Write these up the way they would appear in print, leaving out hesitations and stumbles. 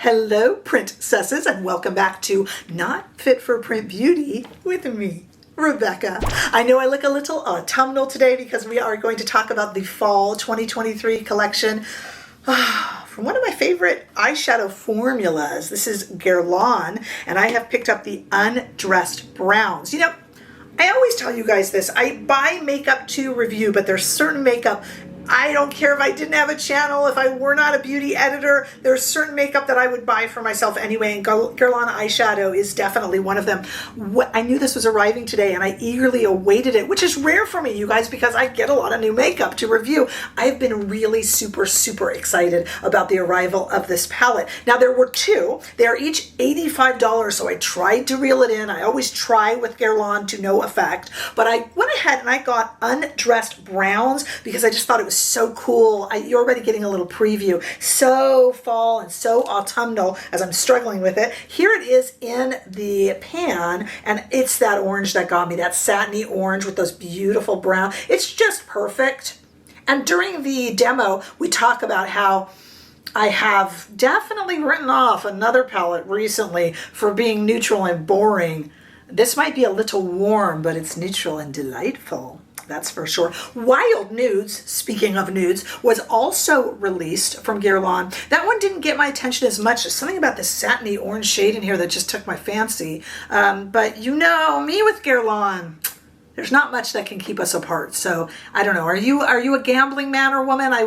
Hello, princesses, and welcome back to Not Fit for Print Beauty with me, Rebecca. I know I look a little autumnal today because we are going to talk about the fall 2023 collection from one of my favorite eyeshadow formulas. This is Guerlain, and I have picked up the Undressed Browns. You know, I always tell you guys this, I buy makeup to review, but there's certain makeup, I don't care if I didn't have a channel, if I were not a beauty editor, there's certain makeup that I would buy for myself anyway, and Guerlain eyeshadow is definitely one of them. I knew this was arriving today and I eagerly awaited it, which is rare for me, you guys, because I get a lot of new makeup to review. I've been really super excited about the arrival of this palette. Now there were two, they're each $85, so I tried to reel it in. I always try with Guerlain to no effect, but I went ahead and I got Undressed Browns because I just thought it was so cool. You're already getting a little preview. So fall and so autumnal as I'm struggling with it. Here it is in the pan, and it's that orange that got me, that satiny orange with those beautiful brown. It's just perfect. And during the demo, we talk about how I have definitely written off another palette recently for being neutral and boring. This might be a little warm, but it's neutral and delightful. That's for sure. Wild Nudes, speaking of nudes, was also released from Guerlain. That one didn't get my attention as much. There's something about this satiny orange shade in here that just took my fancy. But you know, me with Guerlain, there's not much that can keep us apart. So I don't know. Are you a gambling man or woman? I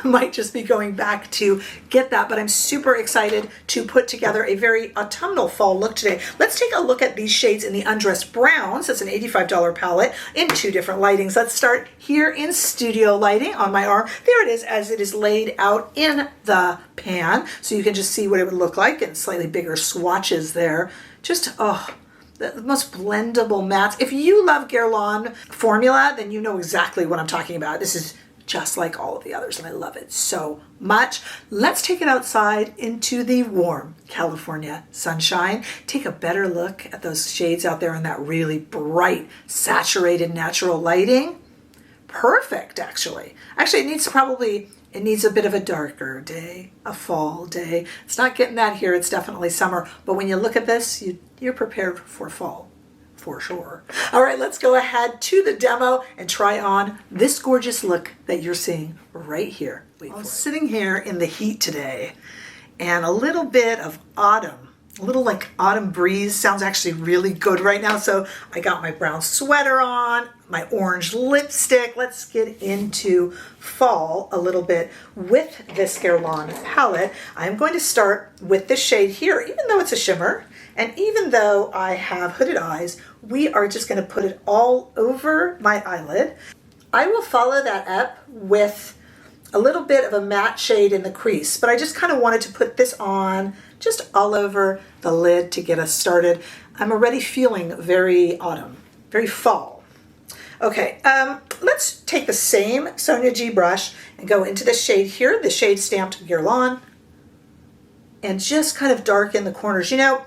might just be going back to get that, but I'm super excited to put together a very autumnal fall look today. Let's take a look at these shades in the Undressed Browns. That's an $85 palette in two different lightings. Let's start here in studio lighting on my arm. There it is as it is laid out in the pan. So you can just see what it would look like in slightly bigger swatches there. Just, the most blendable mattes. If you love Guerlain formula, then you know exactly what I'm talking about. This is just like all of the others, and I love it so much. Let's take it outside into the warm California sunshine. Take a better look at those shades out there in that really bright, saturated, natural lighting. Perfect, actually. Actually, it needs a bit of a darker day, a fall day. It's not getting that here, it's definitely summer. But when you look at this, you're prepared for fall, for sure. All right, let's go ahead to the demo and try on this gorgeous look that you're seeing right here. I'm sitting here in the heat today, and a little bit of autumn, a little like autumn breeze sounds actually really good right now. So I got my brown sweater on, my orange lipstick. Let's get into fall a little bit with this Guerlain palette. I'm going to start with this shade here, even though it's a shimmer, and even though I have hooded eyes, we are just going to put it all over my eyelid. I will follow that up with a little bit of a matte shade in the crease, but I just kind of wanted to put this on just all over the lid to get us started. I'm already feeling very autumn, very fall. Okay, let's take the same Sonia G brush and go into the shade here, the shade stamped Guerlain, and just kind of darken the corners. You know,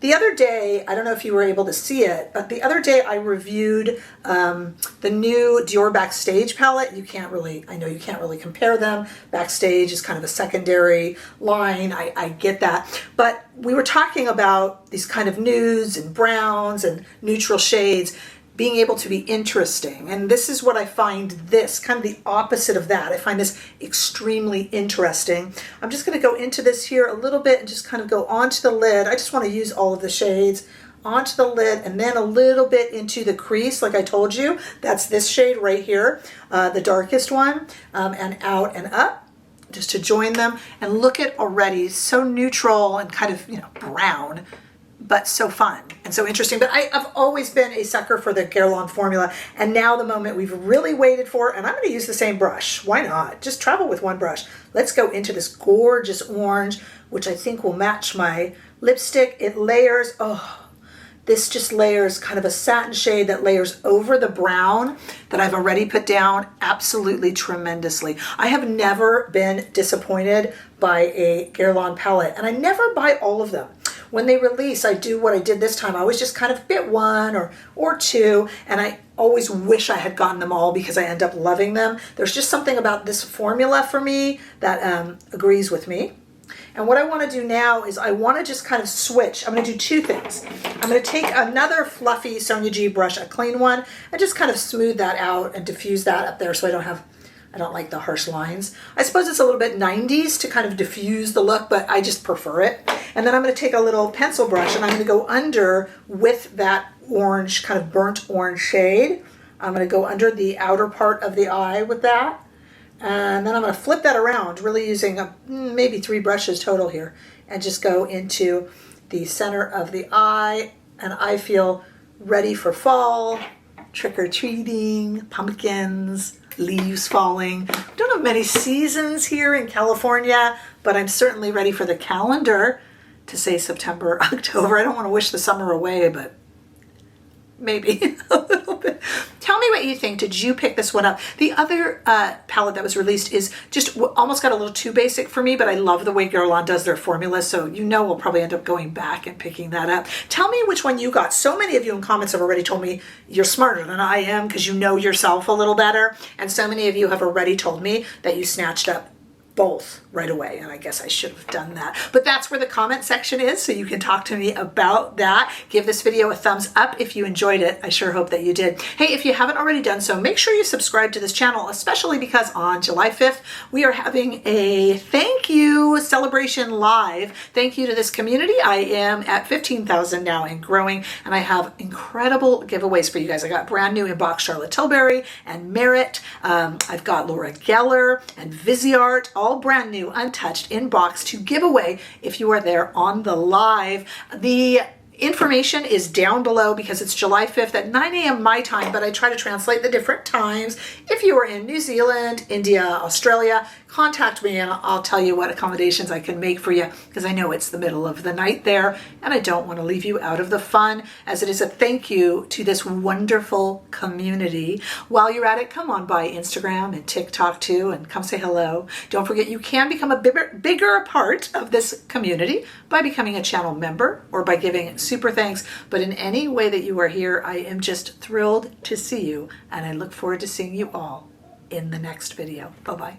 the other day, I don't know if you were able to see it, but the other day I reviewed the new Dior Backstage palette. I know you can't really compare them. Backstage is kind of a secondary line. I get that. But we were talking about these kind of nudes and browns and neutral shades being able to be interesting. And this is what I find this, kind of the opposite of that. I find this extremely interesting. I'm just gonna go into this here a little bit and just kind of go onto the lid. I just wanna use all of the shades onto the lid and then a little bit into the crease, like I told you. That's this shade right here, the darkest one, and out and up, just to join them. And look at already, so neutral and kind of, you know, brown, but so fun and so interesting. But I've always been a sucker for the Guerlain formula, and now the moment we've really waited for, and I'm going to use the same brush. Why not? Just travel with one brush. Let's go into this gorgeous orange, which I think will match my lipstick. It layers, this just layers kind of a satin shade that layers over the brown that I've already put down absolutely tremendously. I have never been disappointed by a Guerlain palette, and I never buy all of them. When they release, I do what I did this time. I always just kind of bit one or two, and I always wish I had gotten them all because I end up loving them. There's just something about this formula for me that agrees with me. And what I want to do now is I want to just kind of switch. I'm going to do two things. I'm going to take another fluffy Sonia G brush, a clean one, and just kind of smooth that out and diffuse that up there so I don't like the harsh lines. I suppose it's a little bit 90s to kind of diffuse the look, but I just prefer it. And then I'm going to take a little pencil brush and I'm going to go under with that orange, kind of burnt orange shade. I'm going to go under the outer part of the eye with that. And then I'm going to flip that around, really using maybe 3 brushes total here, and just go into the center of the eye. And I feel ready for fall, trick-or-treating, pumpkins, leaves falling. We don't have many seasons here in California, but I'm certainly ready for the calendar to say September, October. I don't want to wish the summer away, but maybe a little bit. Tell me what you think. Did you pick this one up? The other palette that was released is just almost got a little too basic for me, but I love the way Guerlain does their formula, so you know we'll probably end up going back and picking that up. Tell me which one you got. So many of you in comments have already told me you're smarter than I am because you know yourself a little better, and so many of you have already told me that you snatched up both right away, and I guess I should have done that. But that's where the comment section is, so you can talk to me about that. Give this video a thumbs up if you enjoyed it. I sure hope that you did. Hey, if you haven't already done so, make sure you subscribe to this channel, especially because on July 5th, we are having a thank you celebration live. Thank you to this community. I am at 15,000 now and growing, and I have incredible giveaways for you guys. I got brand new in-box Charlotte Tilbury and Myricks. I've got Laura Geller and Viseart, all brand new, untouched, in box to give away if you are there on the live. The information is down below because it's July 5th at 9 a.m. my time, but I try to translate the different times. If you are in New Zealand, India, Australia, contact me and I'll tell you what accommodations I can make for you, because I know it's the middle of the night there and I don't want to leave you out of the fun, as it is a thank you to this wonderful community. While you're at it, come on by Instagram and TikTok too and come say hello. Don't forget you can become a bigger part of this community by becoming a channel member or by giving super thanks. But in any way that you are here, I am just thrilled to see you, and I look forward to seeing you all in the next video. Bye-bye.